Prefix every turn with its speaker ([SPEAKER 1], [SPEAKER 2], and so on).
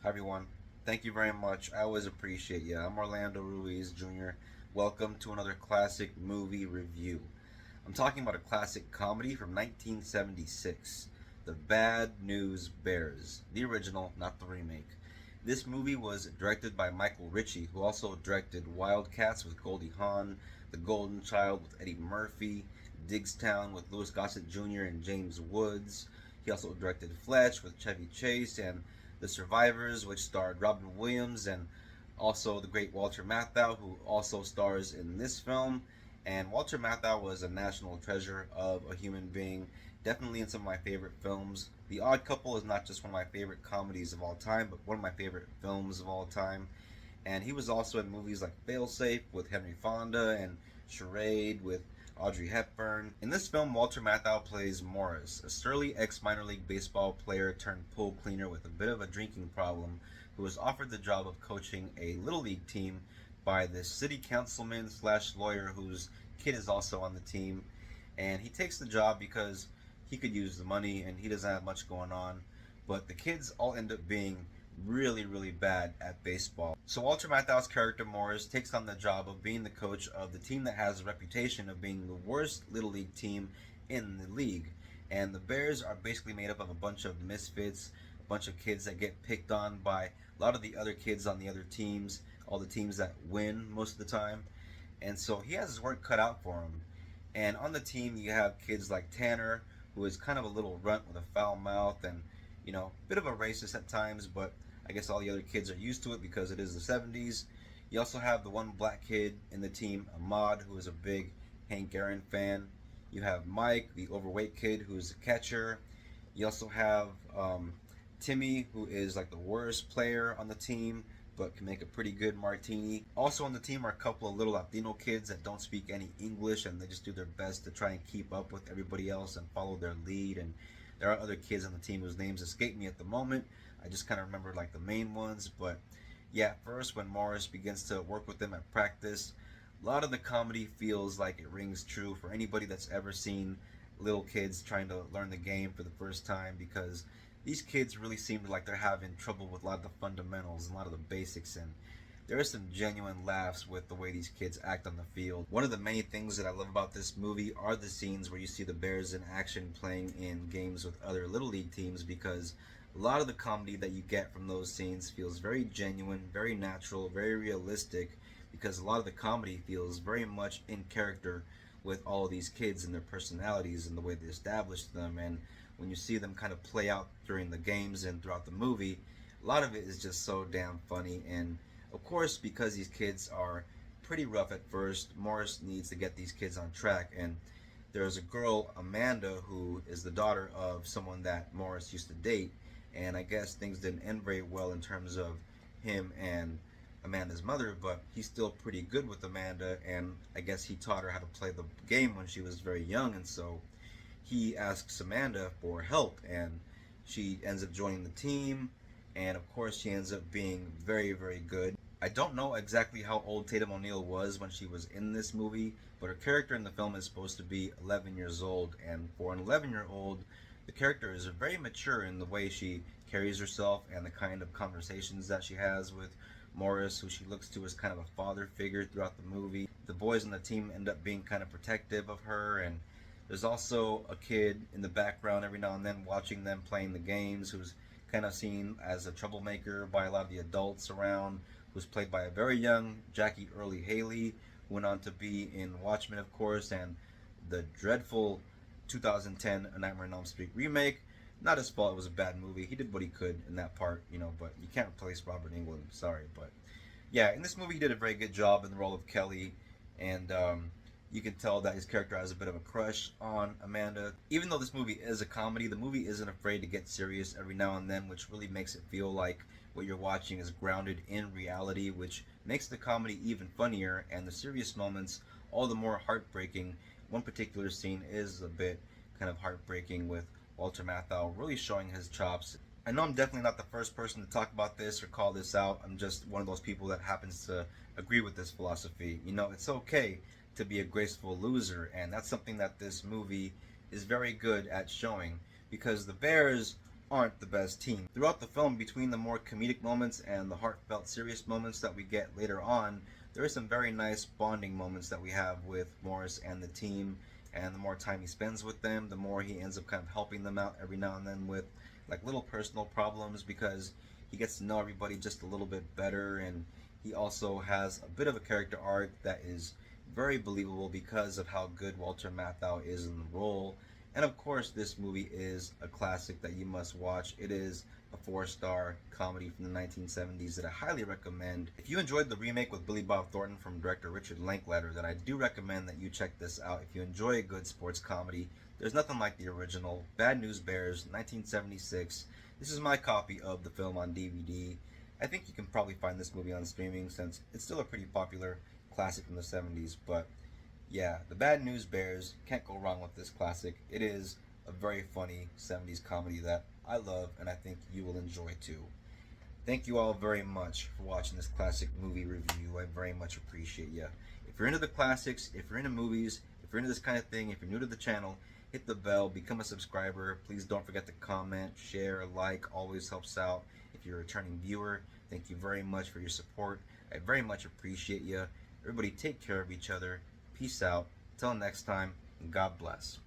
[SPEAKER 1] Hi everyone. Thank you very much. I always appreciate you. I'm Orlando Ruiz Jr. Welcome to another classic movie review. I'm talking about a classic comedy from 1976, The Bad News Bears, the original, not the remake. This movie was directed by Michael Ritchie, who also directed Wildcats with Goldie Hawn, The Golden Child with Eddie Murphy, Digstown with Louis Gossett Jr. and James Woods. He also directed Fletch with Chevy Chase and The Survivors, which starred Robin Williams and also the great Walter Matthau, who also stars in this film. And Walter Matthau was a national treasure of a human being, definitely in some of my favorite films. The Odd Couple is not just one of my favorite comedies of all time, but one of my favorite films of all time. And he was also in movies like Failsafe with Henry Fonda and Charade with Audrey Hepburn. In this film, Walter Matthau plays Morris, a surly ex-minor league baseball player turned pool cleaner with a bit of a drinking problem who was offered the job of coaching a little league team by this city councilman slash lawyer whose kid is also on the team. And he takes the job because he could use the money and he doesn't have much going on. But the kids all end up being really, really bad at baseball. So Walter Matthau's character Morris takes on the job of being the coach of the team that has a reputation of being the worst little league team in the league. And the Bears are basically made up of a bunch of misfits, a bunch of kids that get picked on by a lot of the other kids on the other teams, all the teams that win most of the time. And so he has his work cut out for him. And on the team, you have kids like Tanner, who is kind of a little runt with a foul mouth and, a bit of a racist at times, but I guess all the other kids are used to it because it is the 70s. You also have the one black kid in the team, Ahmad, who is a big Hank Aaron fan. You have Mike, the overweight kid, who is a catcher. You also have Timmy, who is like the worst player on the team, but can make a pretty good martini. Also on the team are a couple of little Latino kids that don't speak any English and they just do their best to try and keep up with everybody else and follow their lead. And there are other kids on the team whose names escape me at the moment. I just kind of remember like the main ones. But yeah, first when Morris begins to work with them at practice, a lot of the comedy feels like it rings true for anybody that's ever seen little kids trying to learn the game for the first time, because these kids really seem like they're having trouble with a lot of the fundamentals and a lot of the basics, and there are some genuine laughs with the way these kids act on the field. One of the many things that I love about this movie are the scenes where you see the Bears in action playing in games with other Little League teams, because a lot of the comedy that you get from those scenes feels very genuine, very natural, very realistic, because a lot of the comedy feels very much in character with all of these kids and their personalities and the way they established them. And when you see them kind of play out during the games and throughout the movie, a lot of it is just so damn funny. And of course, because these kids are pretty rough at first, Morris needs to get these kids on track. And there's a girl, Amanda, who is the daughter of someone that Morris used to date. And I guess things didn't end very well in terms of him and Amanda's mother, but he's still pretty good with Amanda, and I guess he taught her how to play the game when she was very young, and so he asks Amanda for help, and she ends up joining the team, and of course she ends up being very, very good. I don't know exactly how old Tatum O'Neal was when she was in this movie, but her character in the film is supposed to be 11 years old, and for an 11-year-old, the character is very mature in the way she carries herself and the kind of conversations that she has with Morris, who she looks to as kind of a father figure throughout the movie. The boys on the team end up being kind of protective of her, and there's also a kid in the background every now and then watching them playing the games who's kind of seen as a troublemaker by a lot of the adults around, who's played by a very young Jackie Earle Haley, who went on to be in Watchmen, of course, and the dreadful 2010 A Nightmare on Elm Street remake. Not his fault, it was a bad movie. He did what he could in that part, but you can't replace Robert Englund. Sorry, but yeah, in this movie he did a very good job in the role of Kelly, and you can tell that his character has a bit of a crush on Amanda. Even though this movie is a comedy, the movie isn't afraid to get serious every now and then, which really makes it feel like what you're watching is grounded in reality, which makes the comedy even funnier and the serious moments all the more heartbreaking. One particular scene is a bit kind of heartbreaking, with Walter Matthau really showing his chops. I know I'm definitely not the first person to talk about this or call this out. I'm just one of those people that happens to agree with this philosophy. It's okay to be a graceful loser, and that's something that this movie is very good at showing, because the Bears aren't the best team. Throughout the film, between the more comedic moments and the heartfelt serious moments that we get later on, there are some very nice bonding moments that we have with Morris and the team, and the more time he spends with them, the more he ends up kind of helping them out every now and then with like little personal problems, because he gets to know everybody just a little bit better, and he also has a bit of a character arc that is very believable because of how good Walter Matthau is in the role. And of course, this movie is a classic that you must watch. It is a four-star comedy from the 1970s that I highly recommend. If you enjoyed the remake with Billy Bob Thornton from director Richard Linklater, then I do recommend that you check this out. If you enjoy a good sports comedy, there's nothing like the original. Bad News Bears, 1976. This is my copy of the film on DVD. I think you can probably find this movie on streaming since it's still a pretty popular classic from the 70s, but yeah, The Bad News Bears, can't go wrong with this classic. It is a very funny 70s comedy that I love and I think you will enjoy too. Thank you all very much for watching this classic movie review. I very much appreciate you. If you're into the classics, if you're into movies, if you're into this kind of thing, if you're new to the channel, hit the bell, become a subscriber. Please don't forget to comment, share, like, always helps out. If you're a returning viewer, thank you very much for your support. I very much appreciate you. Everybody take care of each other. Peace out. Till next time, and God bless.